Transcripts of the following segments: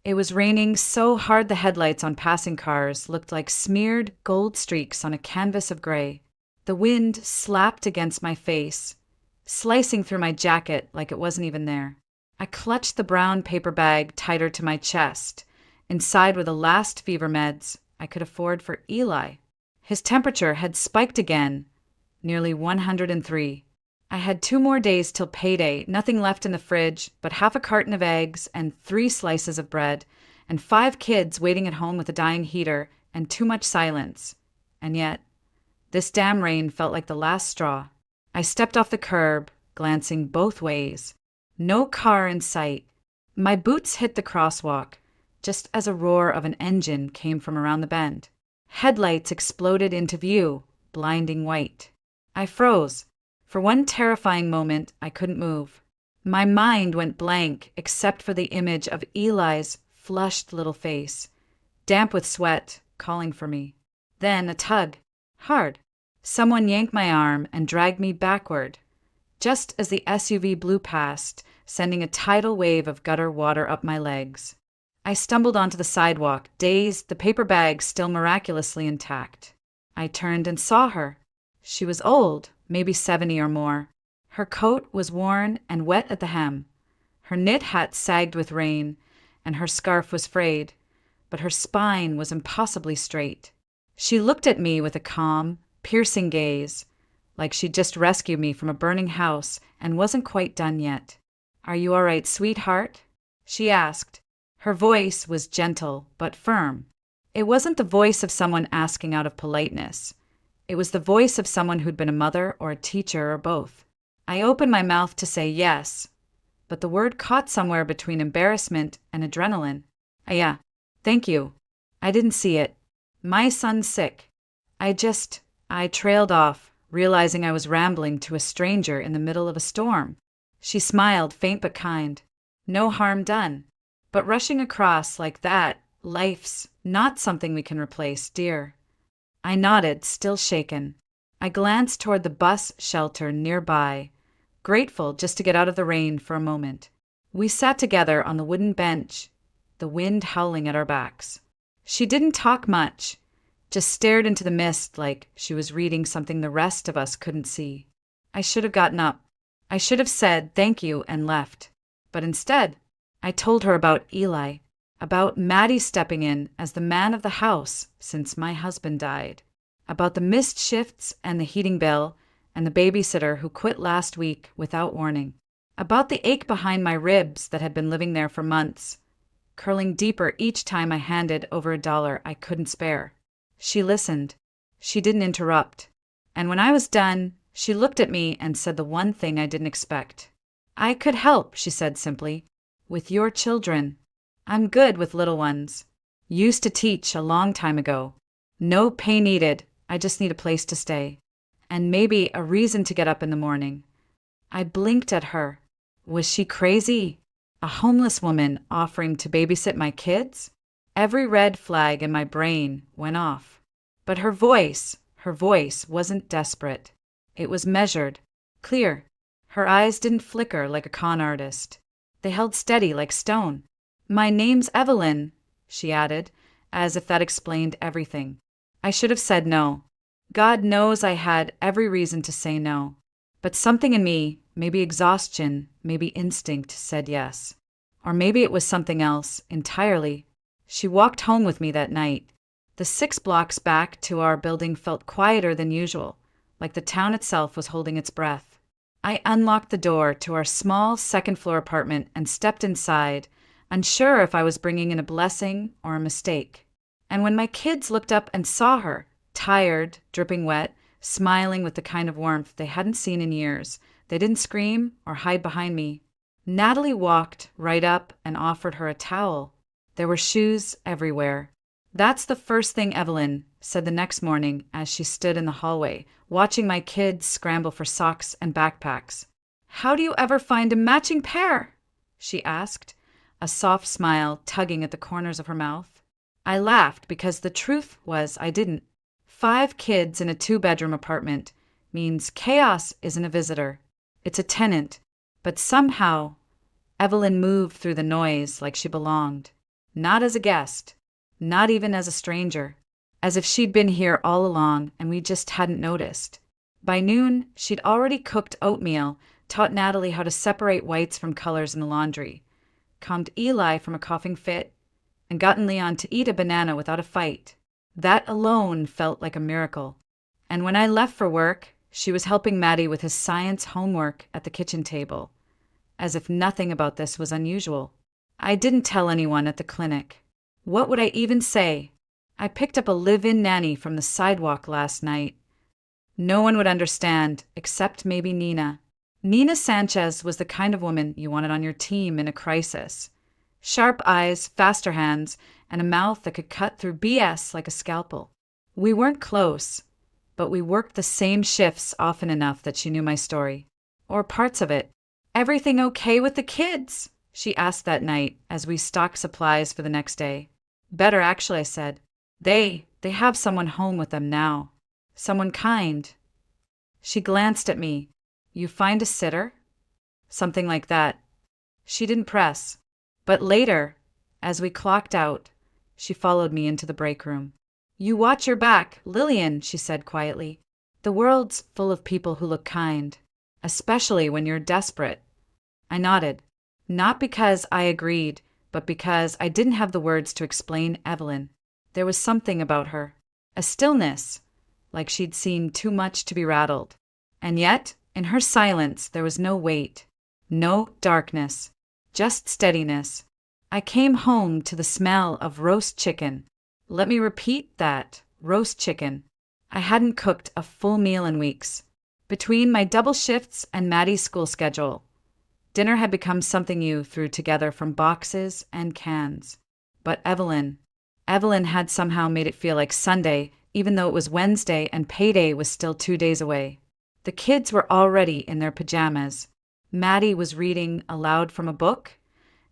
It was raining so hard the headlights on passing cars looked like smeared gold streaks on a canvas of gray. The wind slapped against my face, slicing through my jacket like it wasn't even there. I clutched the brown paper bag tighter to my chest. Inside were the last fever meds I could afford for Eli. His temperature had spiked again, nearly 103. I had 2 more days till payday, nothing left in the fridge but half a carton of eggs and 3 slices of bread, and 5 kids waiting at home with a dying heater and too much silence. And yet, this damn rain felt like the last straw. I stepped off the curb, glancing both ways. No car in sight. My boots hit the crosswalk, just as a roar of an engine came from around the bend. Headlights exploded into view, blinding white. I froze. For one terrifying moment, I couldn't move. My mind went blank except for the image of Eli's flushed little face, damp with sweat, calling for me. Then a tug. Hard. Someone yanked my arm and dragged me backward, just as the SUV blew past, sending a tidal wave of gutter water up my legs. I stumbled onto the sidewalk, dazed, the paper bag still miraculously intact. I turned and saw her. She was old, maybe 70 or more. Her coat was worn and wet at the hem. Her knit hat sagged with rain, and her scarf was frayed, but her spine was impossibly straight. She looked at me with a calm, piercing gaze, like she'd just rescued me from a burning house and wasn't quite done yet. "Are you all right, sweetheart?" she asked. Her voice was gentle but firm. It wasn't the voice of someone asking out of politeness. It was the voice of someone who'd been a mother or a teacher or both. I opened my mouth to say yes, but the word caught somewhere between embarrassment and adrenaline. Yeah, thank you. I didn't see it. My son's sick. I trailed off, realizing I was rambling to a stranger in the middle of a storm. She smiled, faint but kind. No harm done. But rushing across like that, life's not something we can replace, dear. I nodded, still shaken. I glanced toward the bus shelter nearby, grateful just to get out of the rain for a moment. We sat together on the wooden bench, the wind howling at our backs. She didn't talk much, just stared into the mist like she was reading something the rest of us couldn't see. I should have gotten up. I should have said thank you and left. But instead, I told her about Eli, about Maddie stepping in as the man of the house since my husband died, about the missed shifts and the heating bill and the babysitter who quit last week without warning, about the ache behind my ribs that had been living there for months, curling deeper each time I handed over $1 I couldn't spare. She listened. She didn't interrupt. And when I was done, she looked at me and said the one thing I didn't expect. "I could help," she said simply, "with your children. I'm good with little ones. Used to teach a long time ago. No pay needed. I just need a place to stay. And maybe a reason to get up in the morning." I blinked at her. Was she crazy? A homeless woman offering to babysit my kids? Every red flag in my brain went off. But her voice wasn't desperate. It was measured, clear. Her eyes didn't flicker like a con artist. They held steady like stone. "My name's Evelyn," she added, as if that explained everything. I should have said no. God knows I had every reason to say no. But something in me, maybe exhaustion, maybe instinct, said yes. Or maybe it was something else entirely. She walked home with me that night. The 6 blocks back to our building felt quieter than usual, like the town itself was holding its breath. I unlocked the door to our small second-floor apartment and stepped inside, unsure if I was bringing in a blessing or a mistake. And when my kids looked up and saw her, tired, dripping wet, smiling with the kind of warmth they hadn't seen in years, they didn't scream or hide behind me. Natalie walked right up and offered her a towel. There were shoes everywhere. "That's the first thing Evelyn said the next morning as she stood in the hallway, watching my kids scramble for socks and backpacks. "How do you ever find a matching pair?" she asked, a soft smile tugging at the corners of her mouth. I laughed because the truth was I didn't. 5 kids in a 2-bedroom apartment means chaos isn't a visitor. It's a tenant. But somehow, Evelyn moved through the noise like she belonged. Not as a guest. Not even as a stranger. As if she'd been here all along and we just hadn't noticed. By noon, she'd already cooked oatmeal, taught Natalie how to separate whites from colors in the laundry, calmed Eli from a coughing fit, and gotten Leon to eat a banana without a fight. That alone felt like a miracle. And when I left for work, she was helping Maddie with his science homework at the kitchen table, as if nothing about this was unusual. I didn't tell anyone at the clinic. What would I even say? I picked up a live-in nanny from the sidewalk last night. No one would understand, except maybe Nina. Nina Sanchez was the kind of woman you wanted on your team in a crisis. Sharp eyes, faster hands, and a mouth that could cut through BS like a scalpel. We weren't close, but we worked the same shifts often enough that she knew my story. Or parts of it. "Everything okay with the kids?" she asked that night as we stocked supplies for the next day. "Better, actually," I said. They have someone home with them now. Someone kind." She glanced at me. "You find a sitter?" Something like that. She didn't press. But later, as we clocked out, she followed me into the break room. "You watch your back, Lillian," she said quietly. "The world's full of people who look kind, especially when you're desperate." I nodded. Not because I agreed, but because I didn't have the words to explain Evelyn. There was something about her. A stillness, like she'd seen too much to be rattled. And yet, in her silence, there was no weight, no darkness, just steadiness. I came home to the smell of roast chicken. Let me repeat that, roast chicken. I hadn't cooked a full meal in weeks. Between my double shifts and Maddie's school schedule, dinner had become something you threw together from boxes and cans. But Evelyn had somehow made it feel like Sunday, even though it was Wednesday and payday was still 2 days away. The kids were already in their pajamas. Maddie was reading aloud from a book,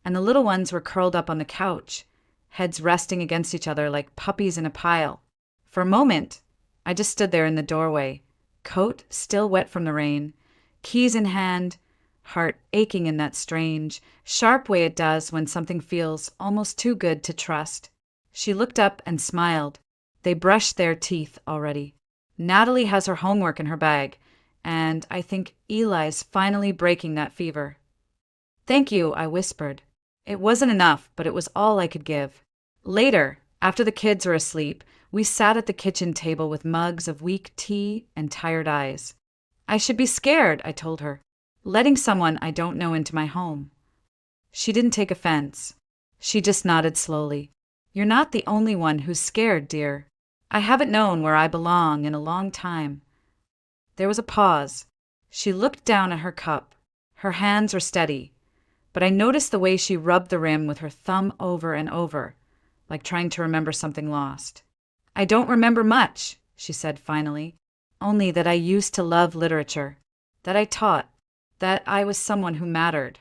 and the little ones were curled up on the couch, heads resting against each other like puppies in a pile. For a moment, I just stood there in the doorway, coat still wet from the rain, keys in hand, heart aching in that strange, sharp way it does when something feels almost too good to trust. She looked up and smiled. They brushed their teeth already. Natalie has her homework in her bag, and I think Eli's finally breaking that fever. "Thank you," I whispered. It wasn't enough, but it was all I could give. Later, after the kids were asleep, we sat at the kitchen table with mugs of weak tea and tired eyes. "I should be scared," I told her, "letting someone I don't know into my home." She didn't take offense. She just nodded slowly. "You're not the only one who's scared, dear. I haven't known where I belong in a long time." There was a pause. She looked down at her cup. Her hands were steady, but I noticed the way she rubbed the rim with her thumb over and over, like trying to remember something lost. "I don't remember much," she said finally, "only that I used to love literature, that I taught, that I was someone who mattered."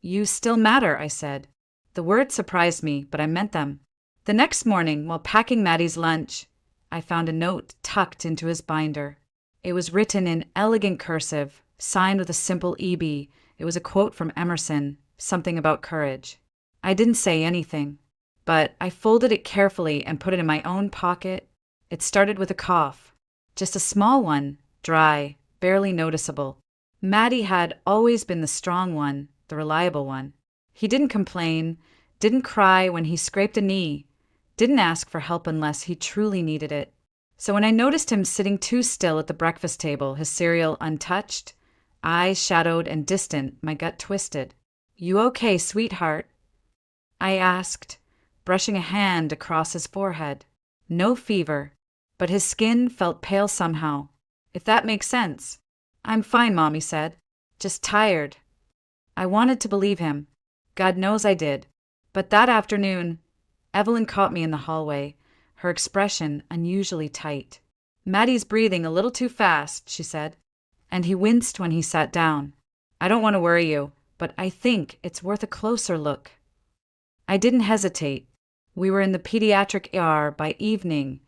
"You still matter," I said. The words surprised me, but I meant them. The next morning, while packing Maddie's lunch, I found a note tucked into his binder. It was written in elegant cursive, signed with a simple EB. It was a quote from Emerson, something about courage. I didn't say anything, but I folded it carefully and put it in my own pocket. It started with a cough, just a small one, dry, barely noticeable. Maddie had always been the strong one, the reliable one. He didn't complain, didn't cry when he scraped a knee, didn't ask for help unless he truly needed it. So when I noticed him sitting too still at the breakfast table, his cereal untouched, eyes shadowed and distant, my gut twisted. "You okay, sweetheart?" I asked, brushing a hand across his forehead. No fever, but his skin felt pale somehow, if that makes sense. "I'm fine," Mommy said. "Just tired." I wanted to believe him. God knows I did. But that afternoon, Evelyn caught me in the hallway, her expression unusually tight. "Maddie's breathing a little too fast," she said, and he winced when he sat down. "I don't want to worry you, but I think it's worth a closer look." I didn't hesitate. We were in the pediatric ER by evening.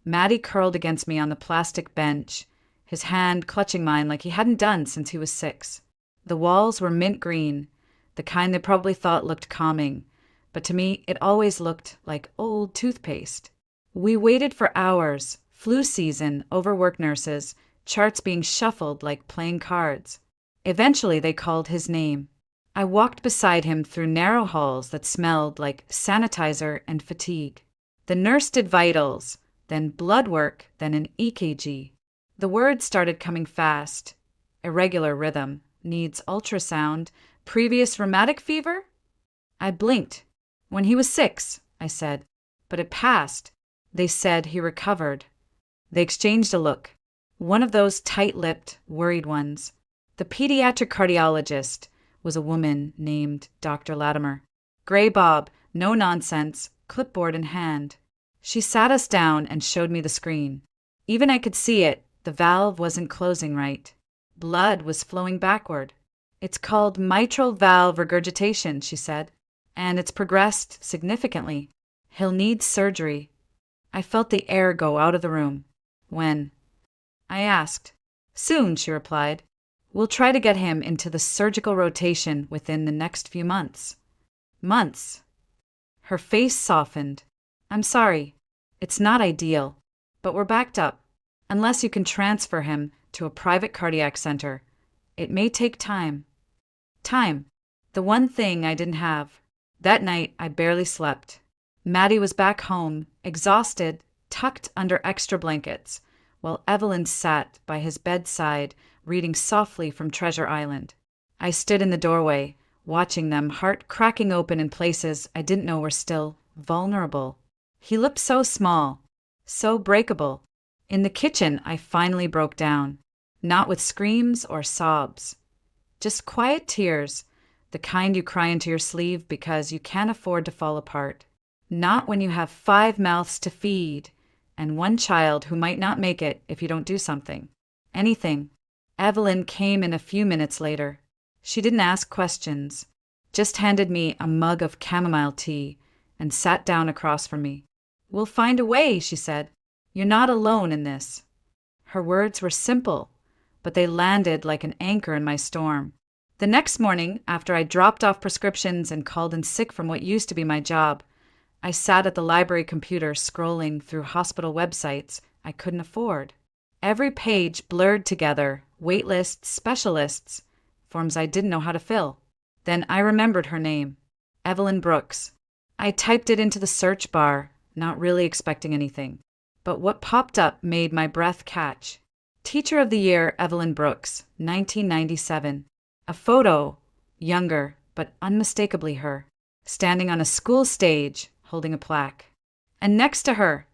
Maddie curled against me on the plastic bench, his hand clutching mine like he hadn't done since he was 6. The walls were mint green, the kind they probably thought looked calming, but to me it always looked like old toothpaste. We waited for hours, flu season, overworked nurses, charts being shuffled like playing cards. Eventually they called his name. I walked beside him through narrow halls that smelled like sanitizer and fatigue. The nurse did vitals, then blood work, then an EKG. The words started coming fast. Irregular rhythm, needs ultrasound, previous rheumatic fever? I blinked. When he was 6, I said, but it passed. They said he recovered. They exchanged a look, one of those tight-lipped, worried ones. The pediatric cardiologist was a woman named Dr. Latimer. Gray bob, no nonsense, clipboard in hand. She sat us down and showed me the screen. Even I could see it, the valve wasn't closing right. Blood was flowing backward. It's called mitral valve regurgitation, she said, and it's progressed significantly. He'll need surgery. I felt the air go out of the room. When? I asked. Soon, she replied. We'll try to get him into the surgical rotation within the next few months. Months? Her face softened. I'm sorry. It's not ideal, but we're backed up. Unless you can transfer him to a private cardiac center, it may take time. Time. The one thing I didn't have. That night, I barely slept. Maddie was back home, exhausted, tucked under extra blankets, while Evelyn sat by his bedside, reading softly from Treasure Island. I stood in the doorway, watching them, heart cracking open in places I didn't know were still vulnerable. He looked so small, so breakable. In the kitchen, I finally broke down, not with screams or sobs. Just quiet tears, the kind you cry into your sleeve because you can't afford to fall apart. Not when you have 5 mouths to feed and 1 child who might not make it if you don't do something. Anything. Evelyn came in a few minutes later. She didn't ask questions, just handed me a mug of chamomile tea and sat down across from me. We'll find a way, she said. You're not alone in this. Her words were simple, but they landed like an anchor in my storm. The next morning, after I dropped off prescriptions and called in sick from what used to be my job, I sat at the library computer scrolling through hospital websites I couldn't afford. Every page blurred together, waitlists, specialists, forms I didn't know how to fill. Then I remembered her name, Evelyn Brooks. I typed it into the search bar, not really expecting anything. But what popped up made my breath catch. Teacher of the Year Evelyn Brooks, 1997. A photo, younger, but unmistakably her, standing on a school stage, holding a plaque. And next to her,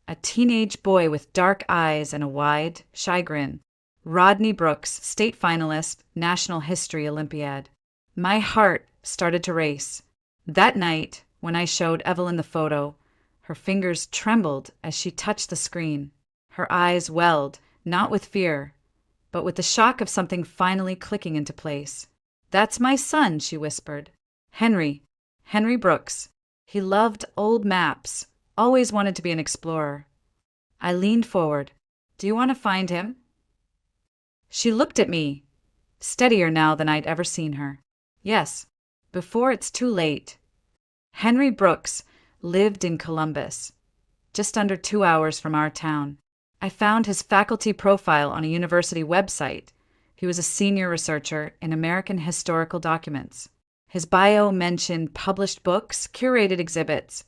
a teenage boy with dark eyes and a wide, shy grin. Rodney Brooks, state finalist, National History Olympiad. My heart started to race. That night, when I showed Evelyn the photo, her fingers trembled as she touched the screen. Her eyes welled, not with fear, but with the shock of something finally clicking into place. That's my son, she whispered. Henry Brooks. He loved old maps, always wanted to be an explorer. I leaned forward. Do you want to find him? She looked at me, steadier now than I'd ever seen her. Yes, before it's too late. Henry Brooks lived in Columbus, just under 2 hours from our town. I found his faculty profile on a university website. He was a senior researcher in American historical documents. His bio mentioned published books, curated exhibits,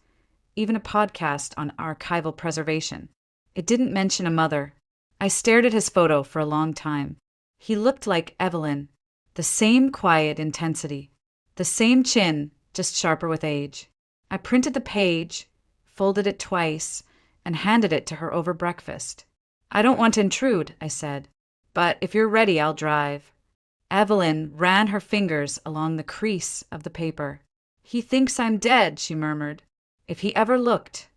even a podcast on archival preservation. It didn't mention a mother. I stared at his photo for a long time. He looked like Evelyn, the same quiet intensity, the same chin, just sharper with age. I printed the page, folded it twice, and handed it to her over breakfast. I don't want to intrude, I said, but if you're ready, I'll drive. Evelyn ran her fingers along the crease of the paper. He thinks I'm dead, she murmured. If he ever looked.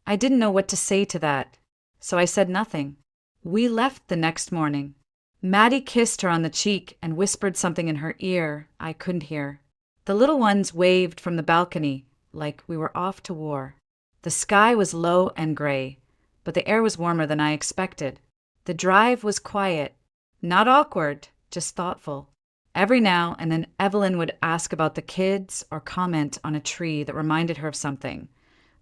I didn't know what to say to that, so I said nothing. We left the next morning. Maddie kissed her on the cheek and whispered something in her ear I couldn't hear. The little ones waved from the balcony like we were off to war. The sky was low and gray, but the air was warmer than I expected. The drive was quiet, not awkward, just thoughtful. Every now and then, Evelyn would ask about the kids or comment on a tree that reminded her of something.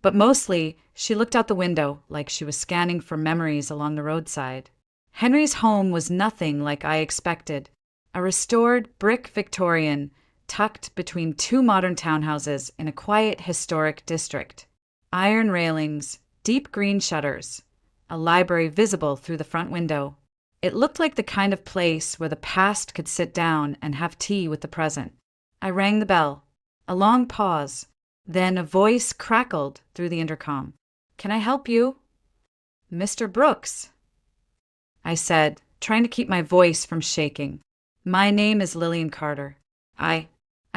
But mostly, she looked out the window like she was scanning for memories along the roadside. Henry's home was nothing like I expected. A restored brick Victorian tucked between two modern townhouses in a quiet historic district. Iron railings, deep green shutters, a library visible through the front window. It looked like the kind of place where the past could sit down and have tea with the present. I rang the bell. A long pause. Then a voice crackled through the intercom. "Can I help you?" "Mr. Brooks," I said, trying to keep my voice from shaking. "My name is Lillian Carter. I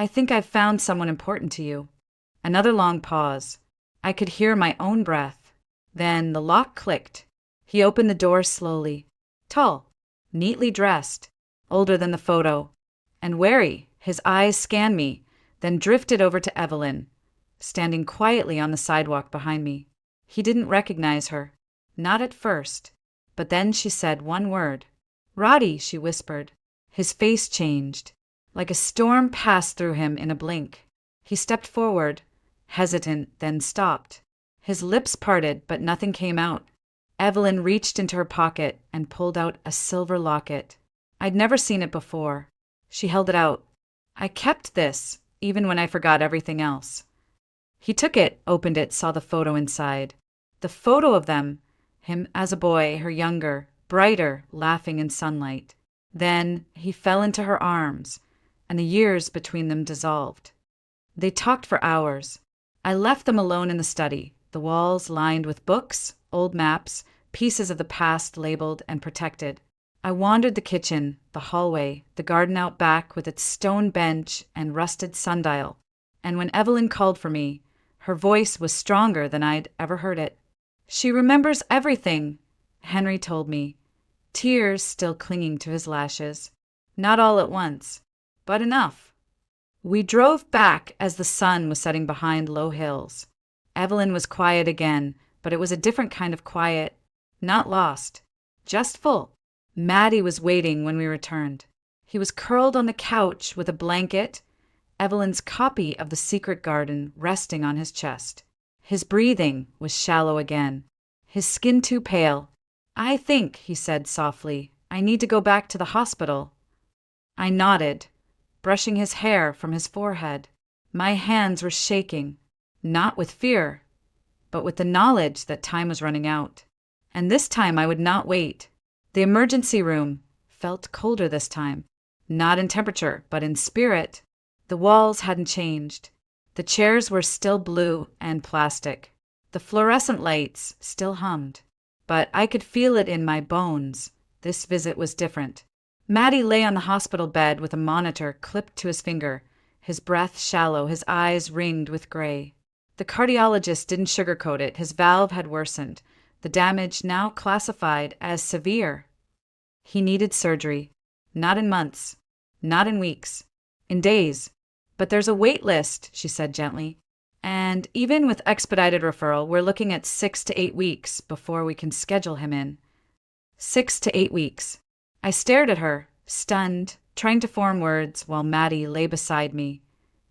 think I've found someone important to you." Another long pause. I could hear my own breath. Then the lock clicked. He opened the door slowly. Tall, neatly dressed, older than the photo, and wary. His eyes scanned me, then drifted over to Evelyn, standing quietly on the sidewalk behind me. He didn't recognize her. Not at first. But then she said one word. "Roddy," she whispered. His face changed. Like a storm passed through him in a blink. He stepped forward, hesitant, then stopped. His lips parted, but nothing came out. Evelyn reached into her pocket and pulled out a silver locket. I'd never seen it before. She held it out. "I kept this, even when I forgot everything else." He took it, opened it, saw the photo inside. The photo of them, him as a boy, her younger, brighter, laughing in sunlight. Then he fell into her arms, and the years between them dissolved. They talked for hours. I left them alone in the study, the walls lined with books, old maps, pieces of the past labeled and protected. I wandered the kitchen, the hallway, the garden out back with its stone bench and rusted sundial. And when Evelyn called for me, her voice was stronger than I'd ever heard it. "She remembers everything," Henry told me, tears still clinging to his lashes. Not all at once, but enough. We drove back as the sun was setting behind low hills. Evelyn was quiet again, but it was a different kind of quiet. Not lost, just full. Maddie was waiting when we returned. He was curled on the couch with a blanket, Evelyn's copy of The Secret Garden resting on his chest. His breathing was shallow again, his skin too pale. "I think," he said softly, "I need to go back to the hospital." I nodded, brushing his hair from his forehead. My hands were shaking, not with fear, but with the knowledge that time was running out. And this time I would not wait. The emergency room felt colder this time, not in temperature, but in spirit. The walls hadn't changed. The chairs were still blue and plastic. The fluorescent lights still hummed. But I could feel it in my bones. This visit was different. Maddie lay on the hospital bed with a monitor clipped to his finger, his breath shallow, his eyes ringed with gray. The cardiologist didn't sugarcoat it. His valve had worsened, the damage now classified as severe. He needed surgery. Not in months, not in weeks, in days. "But there's a wait list," she said gently. "And even with expedited referral, we're looking at 6 to 8 weeks before we can schedule him in." 6 to 8 weeks. I stared at her, stunned, trying to form words while Maddie lay beside me,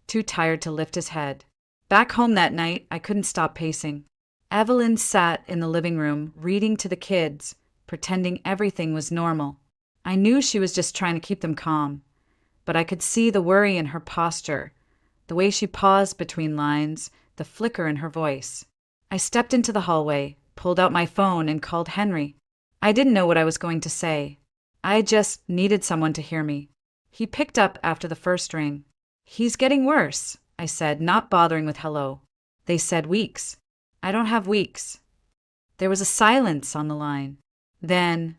too tired to lift his head. Back home that night, I couldn't stop pacing. Evelyn sat in the living room, reading to the kids, pretending everything was normal. I knew she was just trying to keep them calm, but I could see the worry in her posture, the way she paused between lines, the flicker in her voice. I stepped into the hallway, pulled out my phone, and called Henry. I didn't know what I was going to say. I just needed someone to hear me. He picked up after the first ring. "He's getting worse," I said, not bothering with hello. "They said weeks." "I don't have weeks." There was a silence on the line. Then,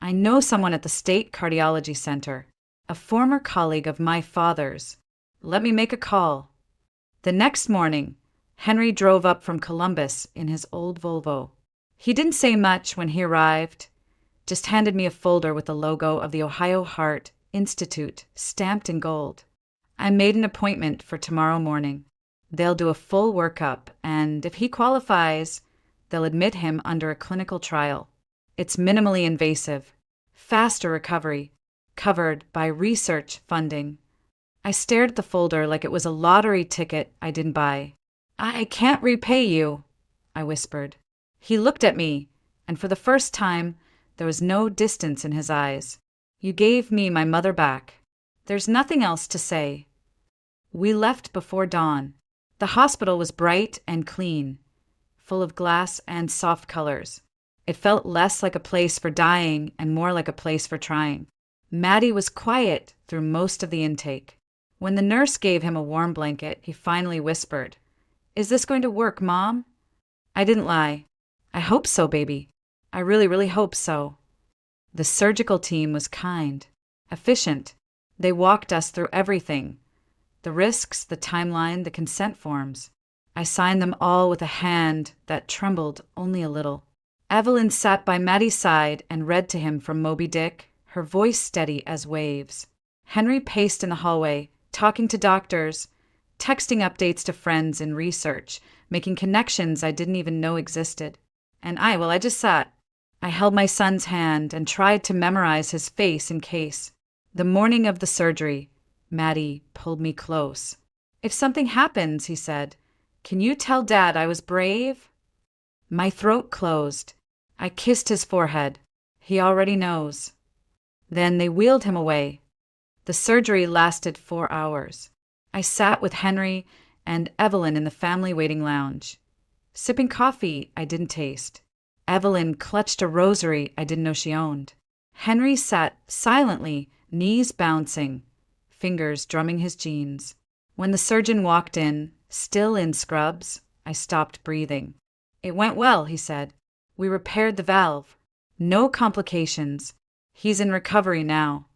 "I know someone at the State Cardiology Center, a former colleague of my father's. Let me make a call." The next morning, Henry drove up from Columbus in his old Volvo. He didn't say much when he arrived, just handed me a folder with the logo of the Ohio Heart Institute stamped in gold. I made an appointment for tomorrow morning. They'll do a full workup, and if he qualifies, they'll admit him under a clinical trial. It's minimally invasive, faster recovery, covered by research funding. I stared at the folder like it was a lottery ticket I didn't buy. "I can't repay you," I whispered. He looked at me, and for the first time, there was no distance in his eyes. "You gave me my mother back. There's nothing else to say." We left before dawn. The hospital was bright and clean, full of glass and soft colors. It felt less like a place for dying and more like a place for trying. Maddie was quiet through most of the intake. When the nurse gave him a warm blanket, he finally whispered, "Is this going to work, Mom?" I didn't lie. "I hope so, baby. I really, really hope so." The surgical team was kind, efficient. They walked us through everything. The risks, the timeline, the consent forms. I signed them all with a hand that trembled only a little. Evelyn sat by Maddie's side and read to him from Moby Dick, her voice steady as waves. Henry paced in the hallway, talking to doctors, texting updates to friends in research, making connections I didn't even know existed. And I just sat. I held my son's hand and tried to memorize his face in case. The morning of the surgery, Maddie pulled me close. "If something happens," he said, "can you tell Dad I was brave?" My throat closed. I kissed his forehead. He already knows. Then they wheeled him away. The surgery lasted 4 hours. I sat with Henry and Evelyn in the family waiting lounge, sipping coffee I didn't taste. Evelyn clutched a rosary I didn't know she owned. Henry sat silently, knees bouncing, fingers drumming his jeans. When the surgeon walked in, still in scrubs, I stopped breathing. "It went well," he said. "We repaired the valve. No complications. He's in recovery now."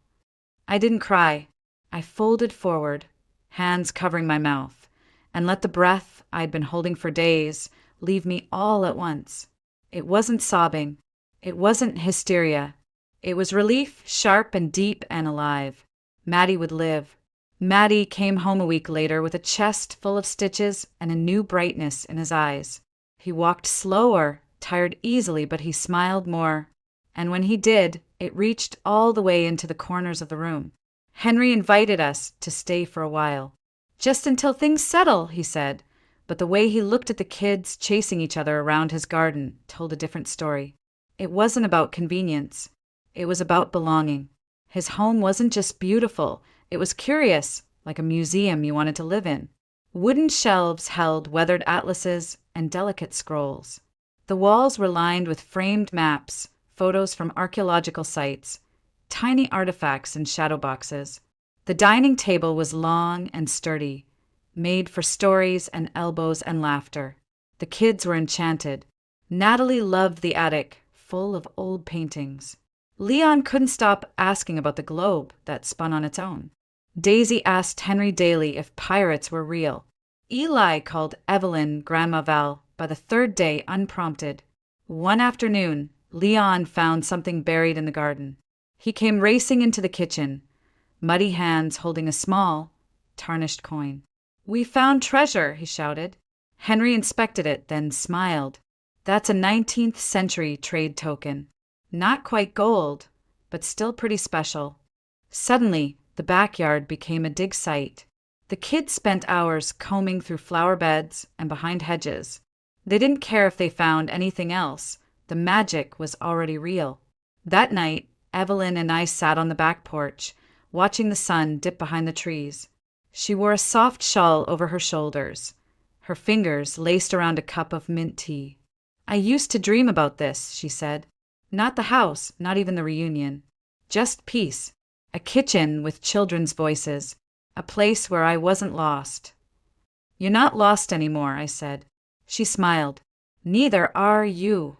I didn't cry. I folded forward, hands covering my mouth, and let the breath I'd been holding for days leave me all at once. It wasn't sobbing. It wasn't hysteria. It was relief, sharp and deep and alive. Maddie would live. Maddie came home a week later with a chest full of stitches and a new brightness in his eyes. He walked slower, tired easily, but he smiled more. And when he did, it reached all the way into the corners of the room. Henry invited us to stay for a while. "Just until things settle," he said, but the way he looked at the kids chasing each other around his garden told a different story. It wasn't about convenience. It was about belonging. His home wasn't just beautiful. It was curious, like a museum you wanted to live in. Wooden shelves held weathered atlases and delicate scrolls. The walls were lined with framed maps, photos from archaeological sites, tiny artifacts in shadow boxes. The dining table was long and sturdy, made for stories and elbows and laughter. The kids were enchanted. Natalie loved the attic, full of old paintings. Leon couldn't stop asking about the globe that spun on its own. Daisy asked Henry daily if pirates were real. Eli called Evelyn Grandma Val by the third day unprompted. One afternoon, Leon found something buried in the garden. He came racing into the kitchen, muddy hands holding a small, tarnished coin. "We found treasure," he shouted. Henry inspected it, then smiled. "That's a 19th century trade token. Not quite gold, but still pretty special." Suddenly, the backyard became a dig site. The kids spent hours combing through flower beds and behind hedges. They didn't care if they found anything else. The magic was already real. That night, Evelyn and I sat on the back porch, watching the sun dip behind the trees. She wore a soft shawl over her shoulders, her fingers laced around a cup of mint tea. "I used to dream about this," she said. "Not the house, not even the reunion. Just peace. A kitchen with children's voices. A place where I wasn't lost." "You're not lost anymore," I said. She smiled. "Neither are you."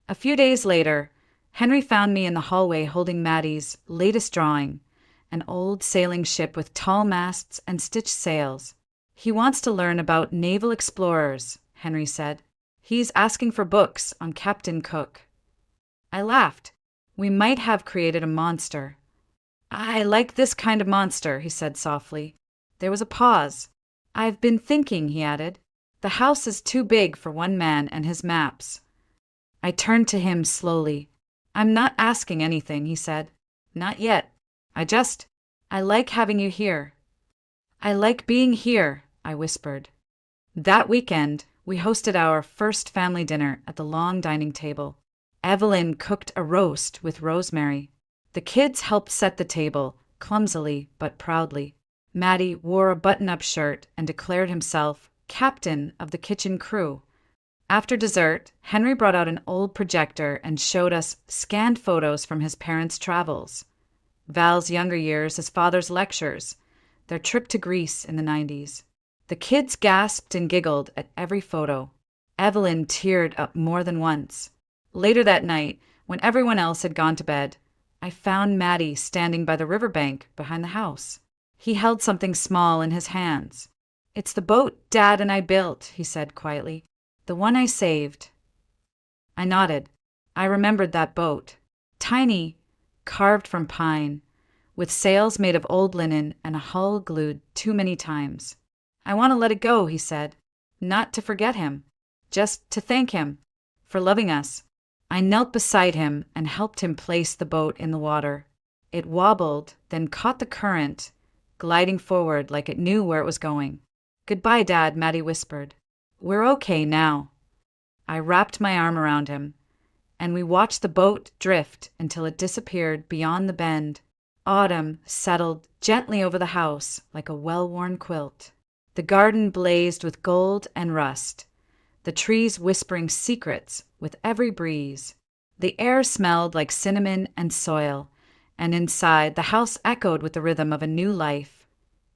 A few days later, Henry found me in the hallway holding Maddie's latest drawing, an old sailing ship with tall masts and stitched sails. "He wants to learn about naval explorers," Henry said. "He's asking for books on Captain Cook." I laughed. We might have created a monster. "I like this kind of monster," he said softly. There was a pause. "I've been thinking," he added. "The house is too big for one man and his maps." I turned to him slowly. "I'm not asking anything," he said. "Not yet. I like having you here." "I like being here," I whispered. That weekend, we hosted our first family dinner at the long dining table. Evelyn cooked a roast with rosemary. The kids helped set the table, clumsily but proudly. Maddie wore a button-up shirt and declared himself captain of the kitchen crew. After dessert, Henry brought out an old projector and showed us scanned photos from his parents' travels. Val's younger years, his father's lectures, their trip to Greece in the 90s. The kids gasped and giggled at every photo. Evelyn teared up more than once. Later that night, when everyone else had gone to bed, I found Maddie standing by the riverbank behind the house. He held something small in his hands. "It's the boat Dad and I built," he said quietly. "The one I saved." I nodded. I remembered that boat. Tiny, carved from pine, with sails made of old linen and a hull glued too many times. "I want to let it go," he said. "Not to forget him. Just to thank him for loving us." I knelt beside him and helped him place the boat in the water. It wobbled, then caught the current, gliding forward like it knew where it was going. "Goodbye, Dad," Maddie whispered. "We're okay now." I wrapped my arm around him, and we watched the boat drift until it disappeared beyond the bend. Autumn settled gently over the house like a well-worn quilt. The garden blazed with gold and rust, the trees whispering secrets with every breeze. The air smelled like cinnamon and soil, and inside the house echoed with the rhythm of a new life.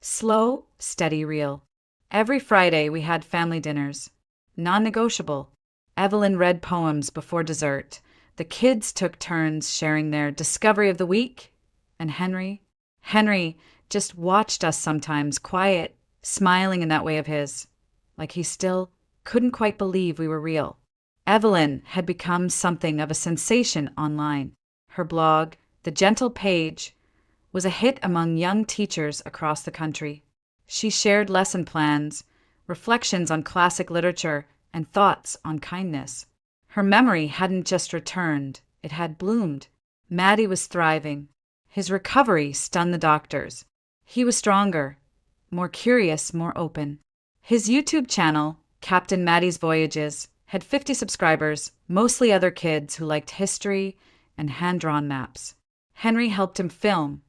Slow, steady, real. Every Friday we had family dinners. Non-negotiable. Evelyn read poems before dessert. The kids took turns sharing their discovery of the week. And Henry just watched us sometimes, quiet, smiling in that way of his, like he still couldn't quite believe we were real. Evelyn had become something of a sensation online. Her blog, The Gentle Page, was a hit among young teachers across the country. She shared lesson plans, reflections on classic literature, and thoughts on kindness. Her memory hadn't just returned, it had bloomed. Maddie was thriving. His recovery stunned the doctors. He was stronger, more curious, more open. His YouTube channel, Captain Maddie's Voyages, had 50 subscribers, mostly other kids who liked history and hand-drawn maps. Henry helped him film.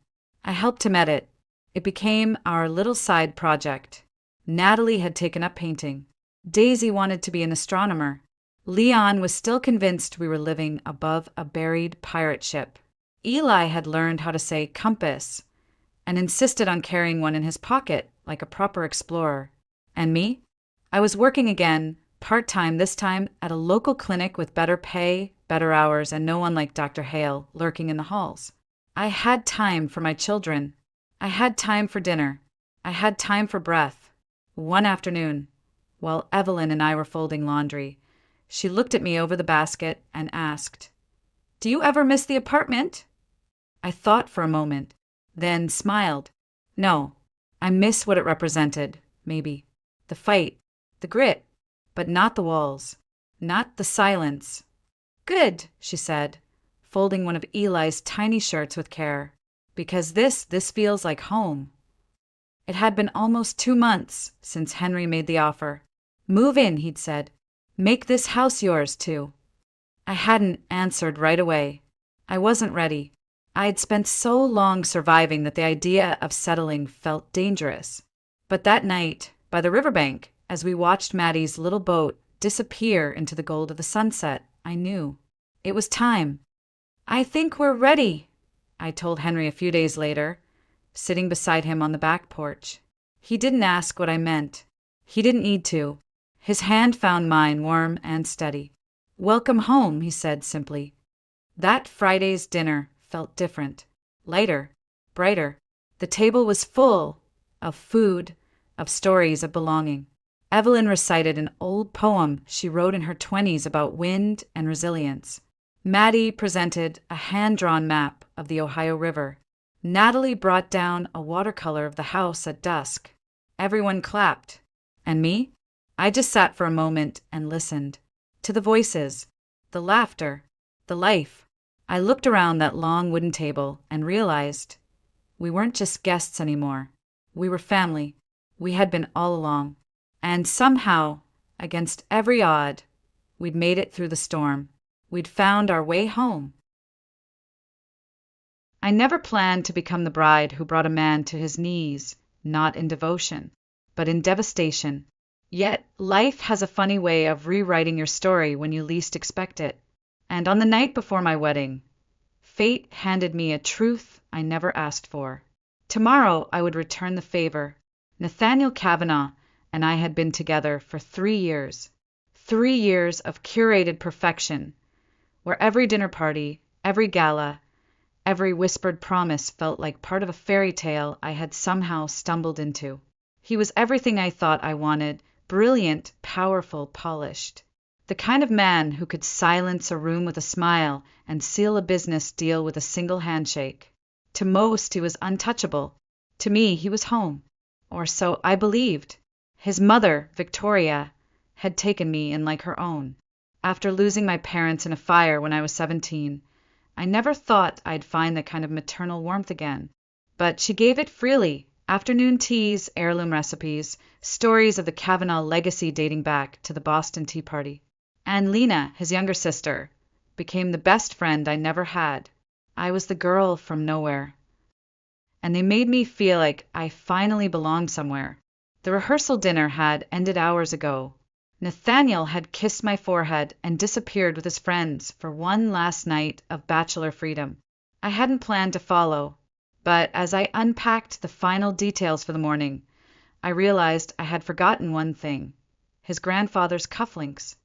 I helped him edit. It became our little side project. Natalie had taken up painting. Daisy wanted to be an astronomer. Leon was still convinced we were living above a buried pirate ship. Eli had learned how to say compass and insisted on carrying one in his pocket like a proper explorer. And me? I was working again, part-time this time, at a local clinic with better pay, better hours, and no one like Dr. Hale lurking in the halls. I had time for my children. I had time for dinner. I had time for breath. One afternoon, while Evelyn and I were folding laundry, she looked at me over the basket and asked, "Do you ever miss the apartment?" I thought for a moment, then smiled. "No, I miss what it represented, maybe. The fight, the grit, but not the walls, not the silence." "Good," she said, folding one of Eli's tiny shirts with care, "because this feels like home." It had been almost 2 months since Henry made the offer. "Move in," he'd said. "Make this house yours, too." I hadn't answered right away. I wasn't ready. I had spent so long surviving that the idea of settling felt dangerous. But that night, by the riverbank, as we watched Maddie's little boat disappear into the gold of the sunset, I knew. It was time. "I think we're ready," I told Henry a few days later, sitting beside him on the back porch. He didn't ask what I meant. He didn't need to. His hand found mine warm and steady. "Welcome home," he said simply. That Friday's dinner felt different, lighter, brighter. The table was full of food, of stories of belonging. Evelyn recited an old poem she wrote in her 20s about wind and resilience. Maddie presented a hand-drawn map of the Ohio River. Natalie brought down a watercolor of the house at dusk. Everyone clapped. And me? I just sat for a moment and listened. To the voices, the laughter, the life. I looked around that long wooden table and realized We weren't just guests anymore. We were family. We had been all along. And somehow, against every odd, we'd made it through the storm. We'd found our way home. I never planned to become the bride who brought a man to his knees, not in devotion, but in devastation. Yet, life has a funny way of rewriting your story when you least expect it. And on the night before my wedding, fate handed me a truth I never asked for. Tomorrow I would return the favor. Nathaniel Kavanagh and I had been together for 3 years. 3 years of curated perfection, where every dinner party, every gala, every whispered promise felt like part of a fairy tale I had somehow stumbled into. He was everything I thought I wanted, brilliant, powerful, polished. The kind of man who could silence a room with a smile and seal a business deal with a single handshake. To most, he was untouchable. To me, he was home. Or so I believed. His mother, Victoria, had taken me in like her own. After losing my parents in a fire when I was 17, I never thought I'd find that kind of maternal warmth again. But she gave it freely. Afternoon teas, heirloom recipes, stories of the Kavanagh legacy dating back to the Boston Tea Party. And Lena, his younger sister, became the best friend I never had. I was the girl from nowhere. And they made me feel like I finally belonged somewhere. The rehearsal dinner had ended hours ago. Nathaniel had kissed my forehead and disappeared with his friends for one last night of bachelor freedom. I hadn't planned to follow, but as I unpacked the final details for the morning, I realized I had forgotten one thing: his grandfather's cufflinks.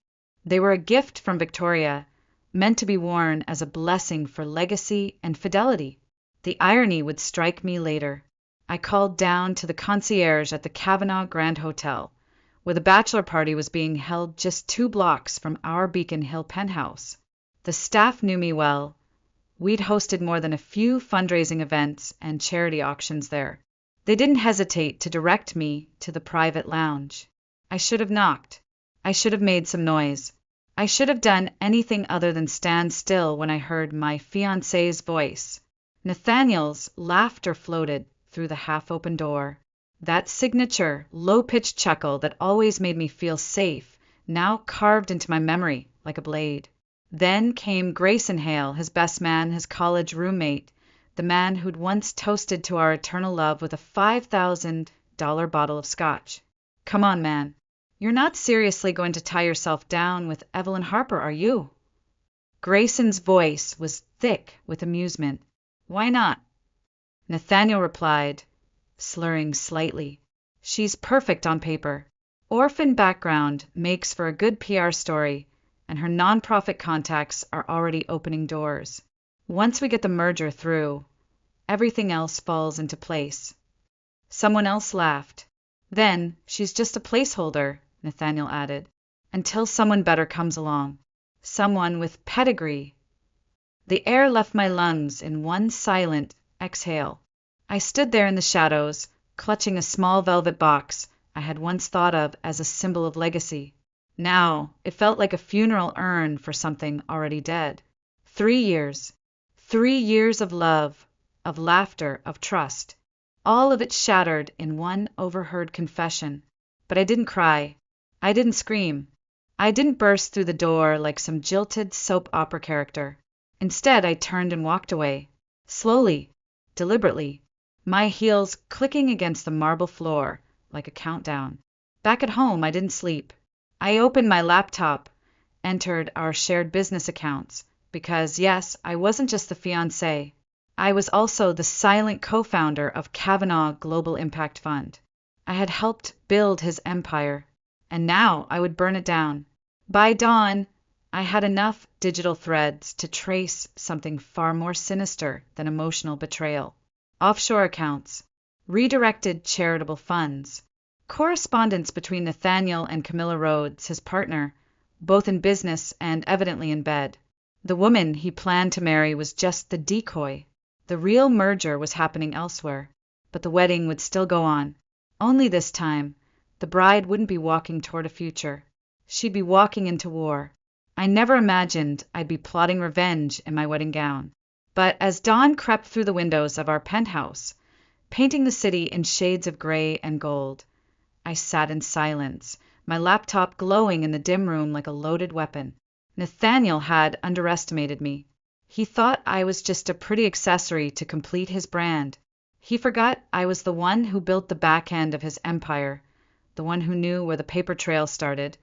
They were a gift from Victoria, meant to be worn as a blessing for legacy and fidelity. The irony would strike me later. I called down to the concierge at the Kavanagh Grand Hotel, where the bachelor party was being held just 2 blocks from our Beacon Hill penthouse. The staff knew me well. We'd hosted more than a few fundraising events and charity auctions there. They didn't hesitate to direct me to the private lounge. I should have knocked. I should have made some noise. I should have done anything other than stand still when I heard my fiancé's voice. Nathaniel's laughter floated through the half-open door. That signature, low-pitched chuckle that always made me feel safe, now carved into my memory like a blade. Then came Grayson Hale, his best man, his college roommate, the man who'd once toasted to our eternal love with a $5,000 bottle of scotch. Come on, man. You're not seriously going to tie yourself down with Evelyn Harper, are you? Grayson's voice was thick with amusement. Why not? Nathaniel replied, slurring slightly. She's perfect on paper. Orphan background makes for a good PR story, and her nonprofit contacts are already opening doors. Once we get the merger through, everything else falls into place. Someone else laughed. Then she's just a placeholder, Nathaniel added, until someone better comes along. Someone with pedigree. The air left my lungs in one silent exhale. I stood there in the shadows, clutching a small velvet box I had once thought of as a symbol of legacy. Now it felt like a funeral urn for something already dead. 3 years. 3 years of love, of laughter, of trust. All of it shattered in one overheard confession. But I didn't cry. I didn't scream. I didn't burst through the door like some jilted soap opera character. Instead, I turned and walked away. Slowly, deliberately, my heels clicking against the marble floor like a countdown. Back at home, I didn't sleep. I opened my laptop, entered our shared business accounts, because, yes, I wasn't just the fiancé. I was also the silent co-founder of Kavanagh Global Impact Fund. I had helped build his empire, and now I would burn it down. By dawn, I had enough digital threads to trace something far more sinister than emotional betrayal. Offshore accounts, redirected charitable funds, correspondence between Nathaniel and Camilla Rhodes, his partner, both in business and evidently in bed. The woman he planned to marry was just the decoy. The real merger was happening elsewhere, but the wedding would still go on. Only this time, the bride wouldn't be walking toward a future. She'd be walking into war. I never imagined I'd be plotting revenge in my wedding gown. But as dawn crept through the windows of our penthouse, painting the city in shades of gray and gold. I sat in silence, my laptop glowing in the dim room like a loaded weapon. Nathaniel had underestimated me. He thought I was just a pretty accessory to complete his brand. He forgot I was the one who built the back end of his empire, the one who knew where the paper trail started,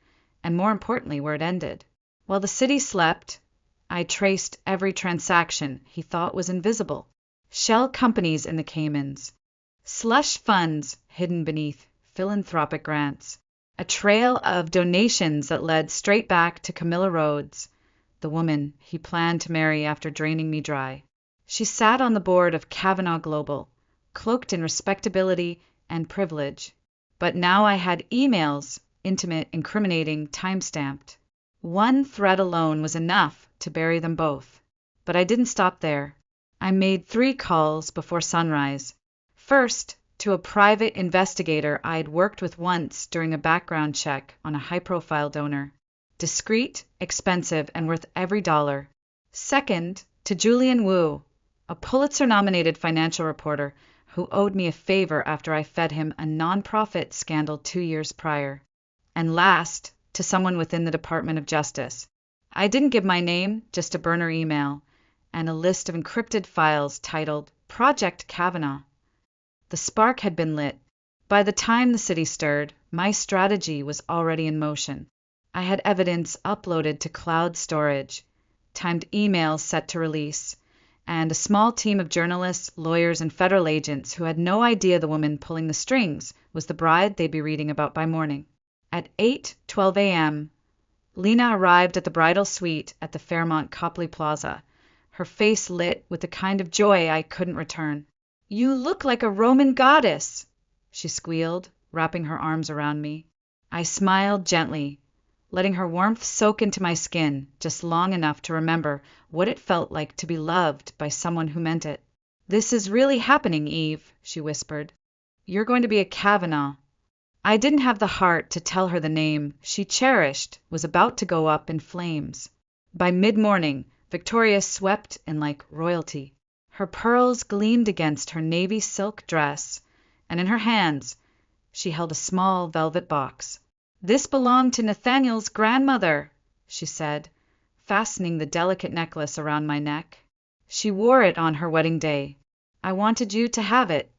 and more importantly, where it ended. While the city slept, I traced every transaction he thought was invisible. Shell companies in the Caymans, slush funds hidden beneath philanthropic grants, a trail of donations that led straight back to Camilla Rhodes, the woman he planned to marry after draining me dry. She sat on the board of Kavanaugh Global, cloaked in respectability and privilege. But now I had emails, intimate, incriminating, time-stamped. One thread alone was enough to bury them both. But I didn't stop there. I made 3 calls before sunrise. First, to a private investigator I'd worked with once during a background check on a high-profile donor. Discreet, expensive, and worth every dollar. Second, to Julian Wu, a Pulitzer-nominated financial reporter who owed me a favor after I fed him a nonprofit scandal 2 years prior. And last, to someone within the Department of Justice. I didn't give my name, just a burner email, and a list of encrypted files titled Project Kavanaugh. The spark had been lit. By the time the city stirred, my strategy was already in motion. I had evidence uploaded to cloud storage, timed emails set to release, and a small team of journalists, lawyers, and federal agents who had no idea the woman pulling the strings was the bride they'd be reading about by morning. At 8:12 a.m., Lena arrived at the bridal suite at the Fairmont Copley Plaza, her face lit with the kind of joy I couldn't return. "You look like a Roman goddess," she squealed, wrapping her arms around me. I smiled gently, letting her warmth soak into my skin just long enough to remember what it felt like to be loved by someone who meant it. "This is really happening, Eve," she whispered. "You're going to be a Kavanaugh." I didn't have the heart to tell her the name she cherished was about to go up in flames. By mid-morning, Victoria swept in like royalty. Her pearls gleamed against her navy silk dress, and in her hands she held a small velvet box. "This belonged to Nathaniel's grandmother," she said, fastening the delicate necklace around my neck. "She wore it on her wedding day. I wanted you to have it."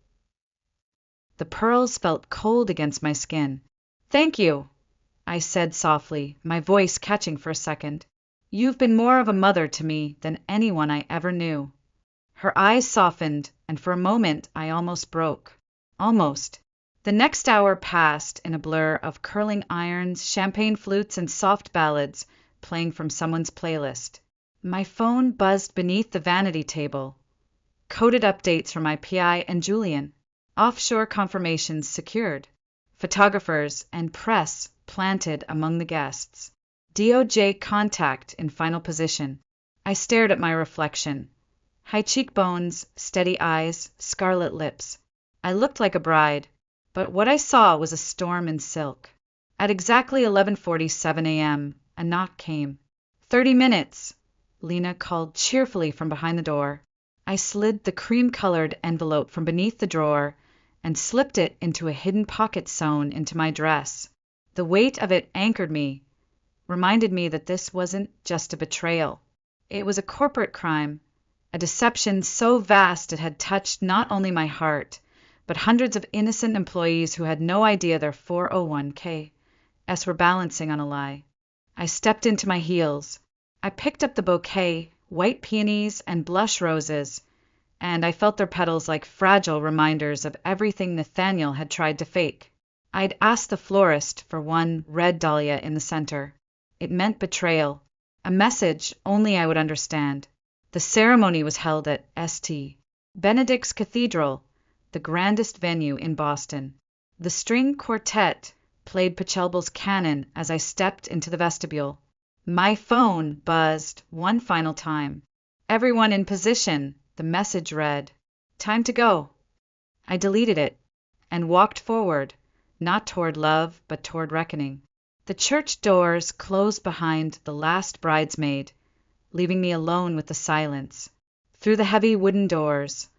The pearls felt cold against my skin. "Thank you," I said softly, my voice catching for a second. "You've been more of a mother to me than anyone I ever knew." Her eyes softened, and for a moment I almost broke. Almost. The next hour passed in a blur of curling irons, champagne flutes, and soft ballads playing from someone's playlist. My phone buzzed beneath the vanity table. Coded updates from my PI and Julian. Offshore confirmations secured. Photographers and press planted among the guests. DOJ contact in final position. I stared at my reflection. High cheekbones, steady eyes, scarlet lips. I looked like a bride, but what I saw was a storm in silk. At exactly 11:47 a.m., a knock came. 30 minutes, Lena called cheerfully from behind the door. I slid the cream-colored envelope from beneath the drawer and slipped it into a hidden pocket sewn into my dress. The weight of it anchored me, reminded me that this wasn't just a betrayal. It was a corporate crime, a deception so vast it had touched not only my heart, but hundreds of innocent employees who had no idea their 401(k)s were balancing on a lie. I stepped into my heels. I picked up the bouquet, white peonies and blush roses, and I felt their petals like fragile reminders of everything Nathaniel had tried to fake. I'd asked the florist for one red dahlia in the center. It meant betrayal, a message only I would understand. The ceremony was held at St. Benedict's Cathedral, the grandest venue in Boston. The string quartet played Pachelbel's canon as I stepped into the vestibule. My phone buzzed one final time. "Everyone in position," the message read. "Time to go." I deleted it and walked forward, not toward love, but toward reckoning. The church doors closed behind the last bridesmaid, leaving me alone with the silence. Through the heavy wooden doors,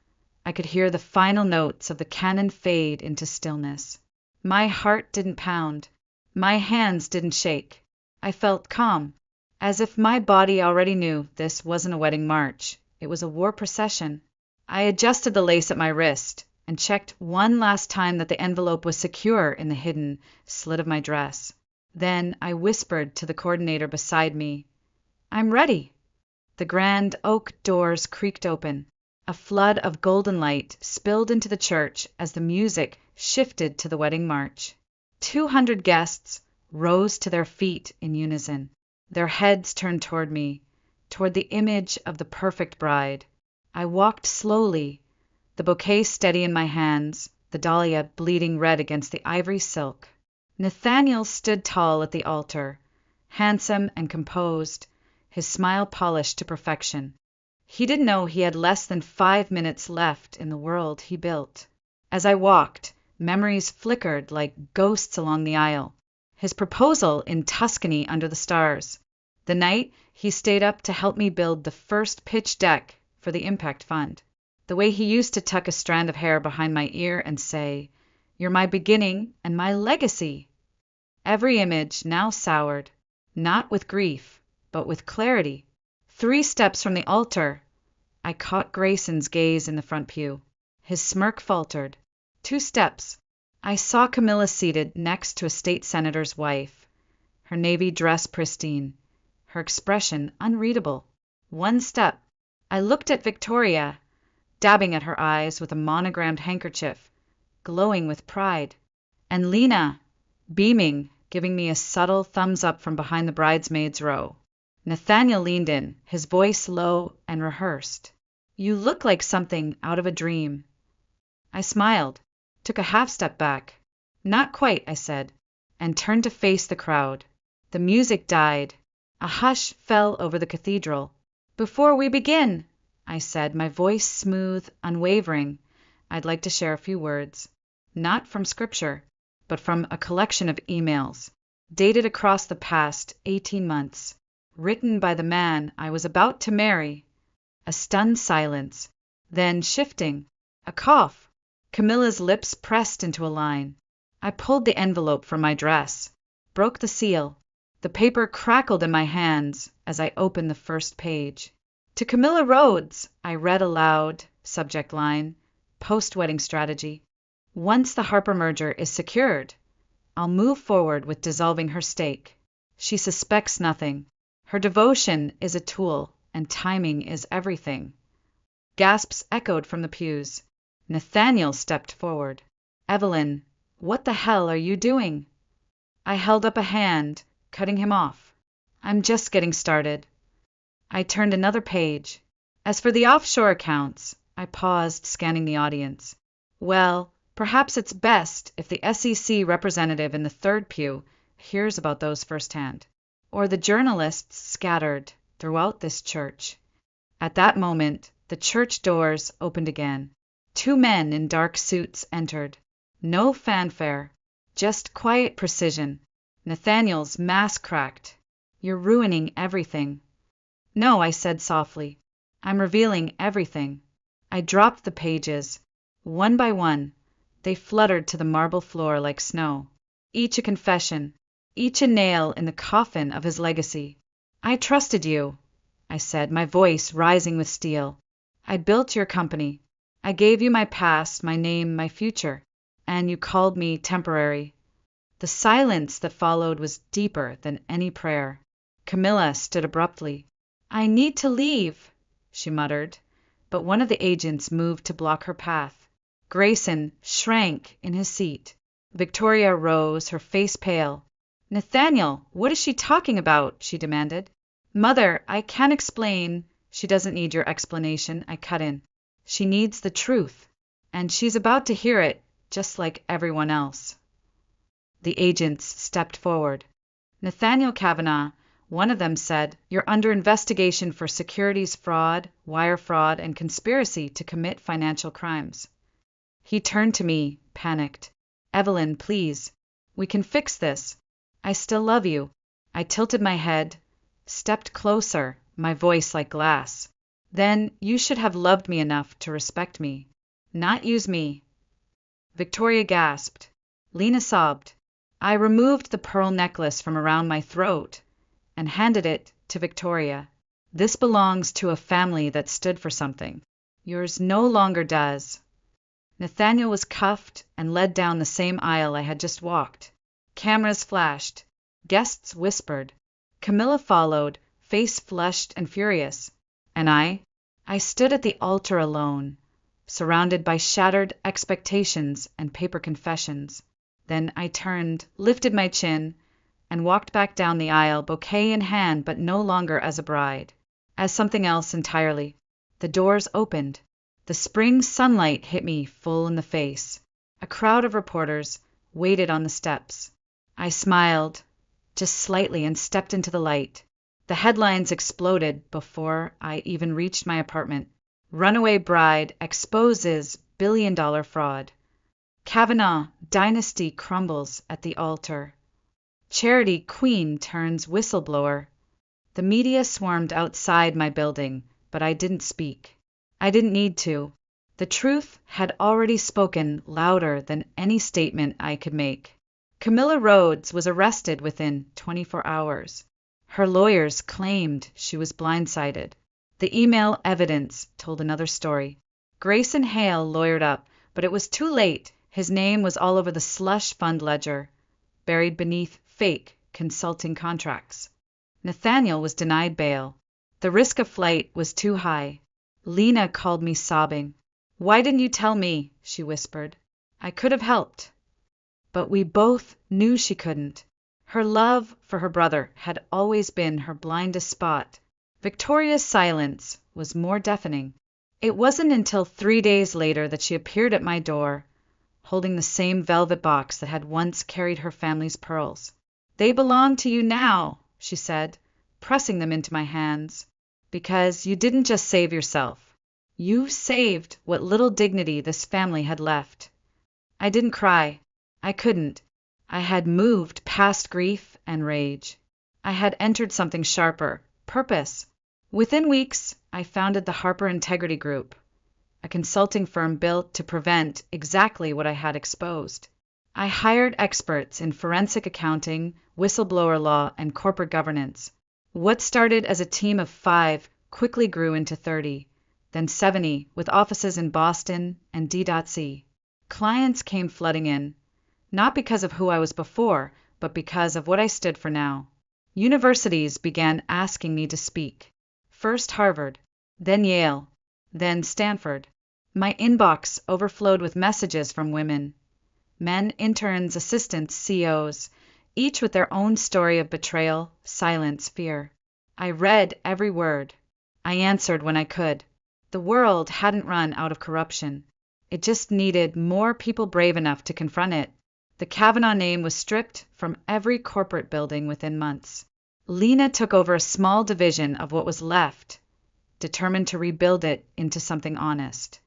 I could hear the final notes of the canon fade into stillness. My heart didn't pound. My hands didn't shake. I felt calm, as if my body already knew this wasn't a wedding march. It was a war procession. I adjusted the lace at my wrist and checked one last time that the envelope was secure in the hidden slit of my dress. Then I whispered to the coordinator beside me, "I'm ready." The grand oak doors creaked open. A flood of golden light spilled into the church as the music shifted to the wedding march. 200 guests rose to their feet in unison, their heads turned toward me, toward the image of the perfect bride. I walked slowly, the bouquet steady in my hands, the dahlia bleeding red against the ivory silk. Nathaniel stood tall at the altar, handsome and composed, his smile polished to perfection. He didn't know he had less than 5 minutes left in the world he built. As I walked, memories flickered like ghosts along the aisle. His proposal in Tuscany under the stars. The night he stayed up to help me build the first pitch deck for the Impact Fund. The way he used to tuck a strand of hair behind my ear and say, "You're my beginning and my legacy." Every image now soured, not with grief, but with clarity. 3 steps from the altar, I caught Grayson's gaze in the front pew. His smirk faltered. 2 steps. I saw Camilla seated next to a state senator's wife, her navy dress pristine, her expression unreadable. 1 step. I looked at Victoria, dabbing at her eyes with a monogrammed handkerchief, glowing with pride, and Lena, beaming, giving me a subtle thumbs up from behind the bridesmaids' row. Nathaniel leaned in, his voice low and rehearsed. "You look like something out of a dream." I smiled, took a half step back. "Not quite," I said, and turned to face the crowd. The music died. A hush fell over the cathedral. "Before we begin," I said, my voice smooth, unwavering, "I'd like to share a few words. Not from scripture, but from a collection of emails, dated across the past 18 months. Written by the man I was about to marry." A stunned silence. Then, shifting, a cough. Camilla's lips pressed into a line. I pulled the envelope from my dress, broke the seal. The paper crackled in my hands as I opened the first page. "To Camilla Rhodes," I read aloud, subject line, "Post-wedding strategy. Once the Harper merger is secured, I'll move forward with dissolving her stake. She suspects nothing. Her devotion is a tool, and timing is everything." Gasps echoed from the pews. Nathaniel stepped forward. "Evelyn, what the hell are you doing?" I held up a hand, cutting him off. "I'm just getting started." I turned another page. As for the offshore accounts, I paused, scanning the audience. Well, perhaps it's best if the SEC representative in the third pew hears about those firsthand, or the journalists scattered throughout this church. At that moment, the church doors opened again. 2 men in dark suits entered. No fanfare, just quiet precision. Nathaniel's mask cracked. "You're ruining everything." "No," I said softly. "I'm revealing everything." I dropped the pages. One by one, they fluttered to the marble floor like snow. Each a confession, each a nail in the coffin of his legacy. "I trusted you," I said, my voice rising with steel. "I built your company. I gave you my past, my name, my future, and you called me temporary." The silence that followed was deeper than any prayer. Camilla stood abruptly. "I need to leave," she muttered, but one of the agents moved to block her path. Grayson shrank in his seat. Victoria rose, her face pale. "Nathaniel, what is she talking about?" she demanded. "Mother, I can't explain." "She doesn't need your explanation," I cut in. "She needs the truth, and she's about to hear it, just like everyone else." The agents stepped forward. "Nathaniel Kavanagh," one of them said, "you're under investigation for securities fraud, wire fraud, and conspiracy to commit financial crimes." He turned to me, panicked. "Evelyn, please. We can fix this. I still love you." I tilted my head, stepped closer, my voice like glass. "Then you should have loved me enough to respect me." Not use me. Victoria gasped. Lena sobbed. I removed the pearl necklace from around my throat and handed it to Victoria. This belongs to a family that stood for something. Yours no longer does. Nathaniel was cuffed and led down the same aisle I had just walked. Cameras flashed. Guests whispered. Camilla followed, face flushed and furious. And I stood at the altar alone, surrounded by shattered expectations and paper confessions. Then I turned, lifted my chin, and walked back down the aisle, bouquet in hand, but no longer as a bride. As something else entirely. The doors opened. The spring sunlight hit me full in the face. A crowd of reporters waited on the steps. I smiled, just slightly, and stepped into the light. The headlines exploded before I even reached my apartment. Runaway bride exposes billion-dollar fraud. Kavanaugh dynasty crumbles at the altar. Charity queen turns whistleblower. The media swarmed outside my building, but I didn't speak. I didn't need to. The truth had already spoken louder than any statement I could make. Camilla Rhodes was arrested within 24 hours. Her lawyers claimed she was blindsided. The email evidence told another story. Grayson Hale lawyered up, but it was too late. His name was all over the slush fund ledger, buried beneath fake consulting contracts. Nathaniel was denied bail. The risk of flight was too high. Lena called me sobbing. Why didn't you tell me? She whispered. I could have helped. But we both knew she couldn't. Her love for her brother had always been her blindest spot. Victoria's silence was more deafening. It wasn't until 3 days later that she appeared at my door, holding the same velvet box that had once carried her family's pearls. They belong to you now, she said, pressing them into my hands. Because you didn't just save yourself. You saved what little dignity this family had left. I didn't cry. I couldn't. I had moved past grief and rage. I had entered something sharper, purpose. Within weeks, I founded the Harper Integrity Group, a consulting firm built to prevent exactly what I had exposed. I hired experts in forensic accounting, whistleblower law, and corporate governance. What started as a team of 5 quickly grew into 30, then 70, with offices in Boston and D.C. Clients came flooding in, not because of who I was before, but because of what I stood for now. Universities began asking me to speak. First Harvard, then Yale, then Stanford. My inbox overflowed with messages from women. Men, interns, assistants, CEOs, each with their own story of betrayal, silence, fear. I read every word. I answered when I could. The world hadn't run out of corruption. It just needed more people brave enough to confront it. The Kavanaugh name was stripped from every corporate building within months. Lena took over a small division of what was left, determined to rebuild it into something honest.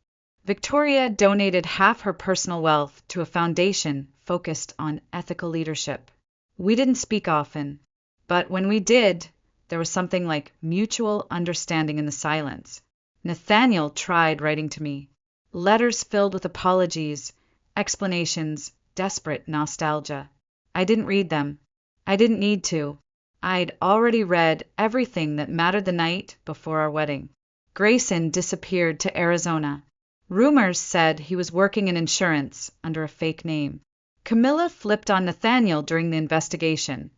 Victoria donated half her personal wealth to a foundation focused on ethical leadership. We didn't speak often, but when we did, there was something like mutual understanding in the silence. Nathaniel tried writing to me. Letters filled with apologies, explanations, desperate nostalgia. I didn't read them. I didn't need to. I'd already read everything that mattered the night before our wedding. Grayson disappeared to Arizona. Rumors said he was working in insurance under a fake name. Camilla flipped on Nathaniel during the investigation,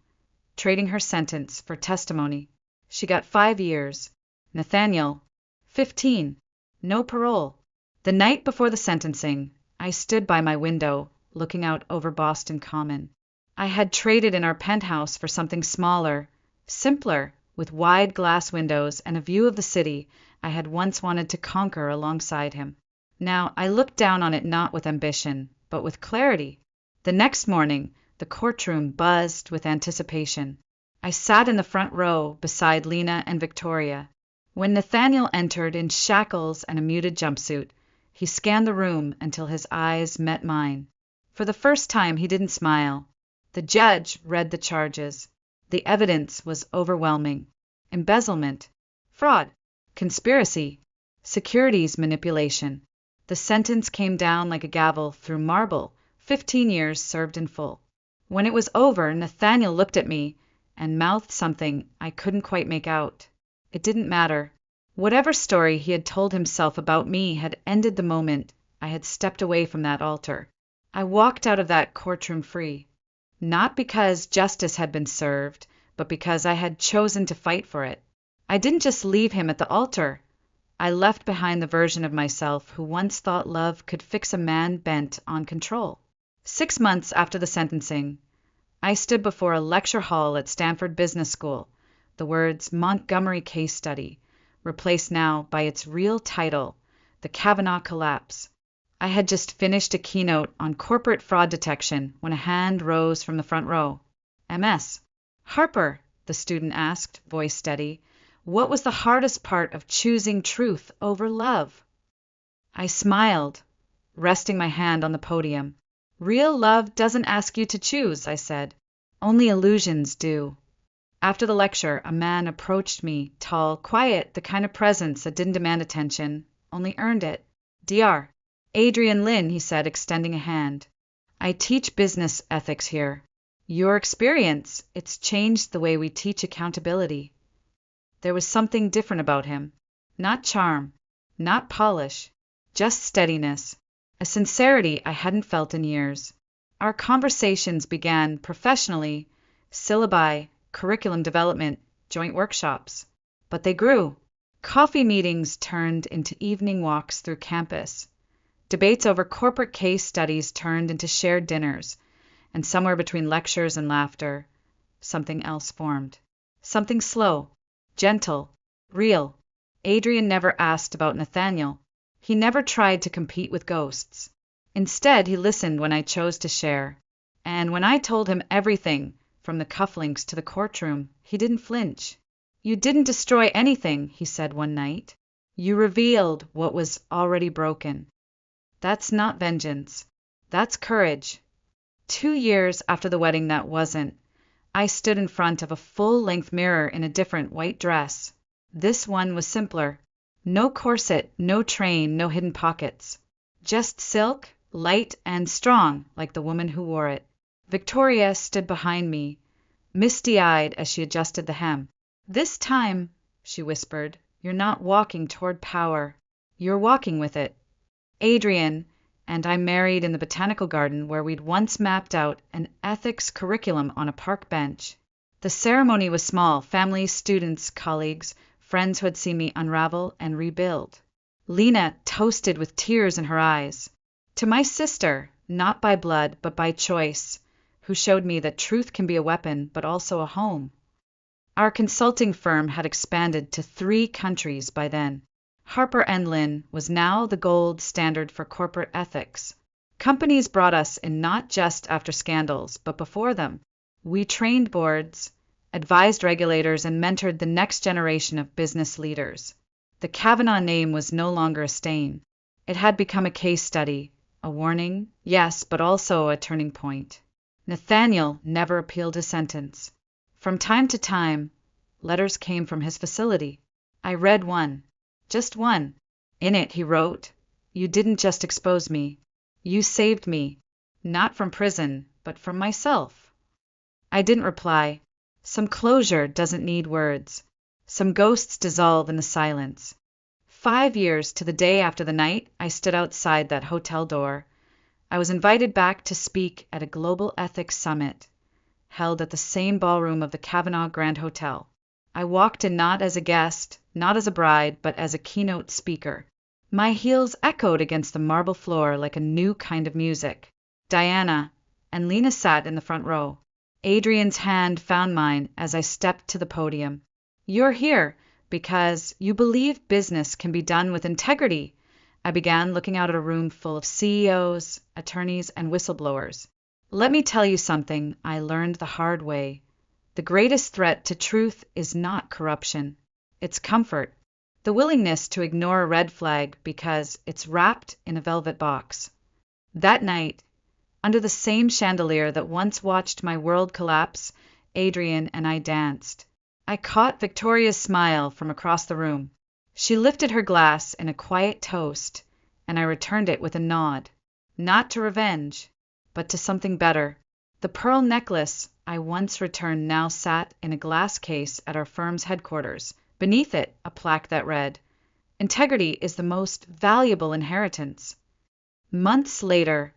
trading her sentence for testimony. She got 5 years. Nathaniel, 15. No parole. The night before the sentencing, I stood by my window, looking out over Boston Common. I had traded in our penthouse for something smaller, simpler, with wide glass windows and a view of the city I had once wanted to conquer alongside him. Now I looked down on it not with ambition, but with clarity. The next morning, the courtroom buzzed with anticipation. I sat in the front row beside Lena and Victoria. When Nathaniel entered in shackles and a muted jumpsuit, he scanned the room until his eyes met mine. For the first time, he didn't smile. The judge read the charges. The evidence was overwhelming. Embezzlement, fraud, conspiracy, securities manipulation. The sentence came down like a gavel through marble, 15 years served in full. When it was over, Nathaniel looked at me and mouthed something I couldn't quite make out. It didn't matter. Whatever story he had told himself about me had ended the moment I had stepped away from that altar. I walked out of that courtroom free. Not because justice had been served, but because I had chosen to fight for it. I didn't just leave him at the altar. I left behind the version of myself who once thought love could fix a man bent on control. 6 months after the sentencing, I stood before a lecture hall at Stanford Business School, the words Montgomery Case Study, replaced now by its real title, The Kavanaugh Collapse. I had just finished a keynote on corporate fraud detection when a hand rose from the front row. MS. Harper, the student asked, voice steady, what was the hardest part of choosing truth over love? I smiled, resting my hand on the podium. Real love doesn't ask you to choose, I said. Only illusions do. After the lecture, a man approached me, tall, quiet, the kind of presence that didn't demand attention, only earned it. Dr. Adrian Lin, he said, extending a hand. I teach business ethics here. Your experience, it's changed the way we teach accountability. There was something different about him. Not charm, not polish, just steadiness. A sincerity I hadn't felt in years. Our conversations began professionally, syllabi, curriculum development, joint workshops. But they grew. Coffee meetings turned into evening walks through campus. Debates over corporate case studies turned into shared dinners. And somewhere between lectures and laughter, something else formed. Something slow, gentle, real. Adrian never asked about Nathaniel. He never tried to compete with ghosts. Instead, he listened when I chose to share. And when I told him everything, from the cufflinks to the courtroom, he didn't flinch. You didn't destroy anything, he said one night. You revealed what was already broken. That's not vengeance. That's courage. 2 years after the wedding that wasn't, I stood in front of a full-length mirror in a different white dress. This one was simpler. No corset, no train, no hidden pockets. Just silk, light and strong, like the woman who wore it. Victoria stood behind me, misty-eyed as she adjusted the hem. This time, she whispered, you're not walking toward power. You're walking with it. Adrian and I married in the botanical garden where we'd once mapped out an ethics curriculum on a park bench. The ceremony was small, families, students, colleagues, friends who had seen me unravel and rebuild. Lena toasted with tears in her eyes. To my sister, not by blood, but by choice, who showed me that truth can be a weapon, but also a home. Our consulting firm had expanded to 3 countries by then. Harper & Lin was now the gold standard for corporate ethics. Companies brought us in not just after scandals, but before them. We trained boards, advised regulators, and mentored the next generation of business leaders. The Kavanaugh name was no longer a stain. It had become a case study, a warning, yes, but also a turning point. Nathaniel never appealed his sentence. From time to time, letters came from his facility. I read one. Just one. In it, he wrote, you didn't just expose me. You saved me, not from prison, but from myself. I didn't reply. Some closure doesn't need words. Some ghosts dissolve in the silence. 5 years to the day after the night I stood outside that hotel door, I was invited back to speak at a global ethics summit, held at the same ballroom of the Kavanaugh Grand Hotel. I walked in not as a guest, not as a bride, but as a keynote speaker. My heels echoed against the marble floor like a new kind of music. Diana and Lena sat in the front row. Adrian's hand found mine as I stepped to the podium. You're here because you believe business can be done with integrity. I began, looking out at a room full of CEOs, attorneys, and whistleblowers. Let me tell you something I learned the hard way. The greatest threat to truth is not corruption. It's comfort. The willingness to ignore a red flag because it's wrapped in a velvet box. That night, under the same chandelier that once watched my world collapse, Adrian and I danced. I caught Victoria's smile from across the room. She lifted her glass in a quiet toast, and I returned it with a nod. Not to revenge, but to something better. The pearl necklace I once returned now sat in a glass case at our firm's headquarters. Beneath it, a plaque that read, "Integrity is the most valuable inheritance." Months later,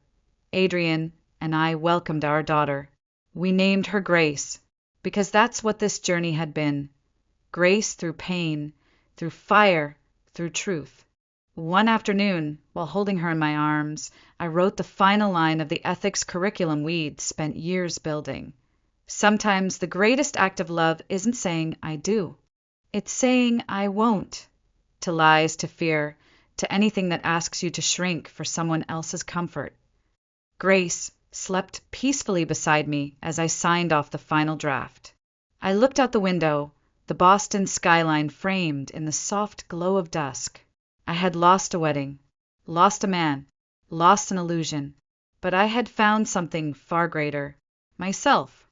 Adrian and I welcomed our daughter. We named her Grace, because that's what this journey had been. Grace through pain, through fire, through truth. One afternoon, while holding her in my arms, I wrote the final line of the ethics curriculum we'd spent years building. Sometimes the greatest act of love isn't saying "I do." It's saying "I won't" to lies, to fear, to anything that asks you to shrink for someone else's comfort. Grace slept peacefully beside me as I signed off the final draft. I looked out the window, the Boston skyline framed in the soft glow of dusk. I had lost a wedding, lost a man, lost an illusion, but I had found something far greater, myself.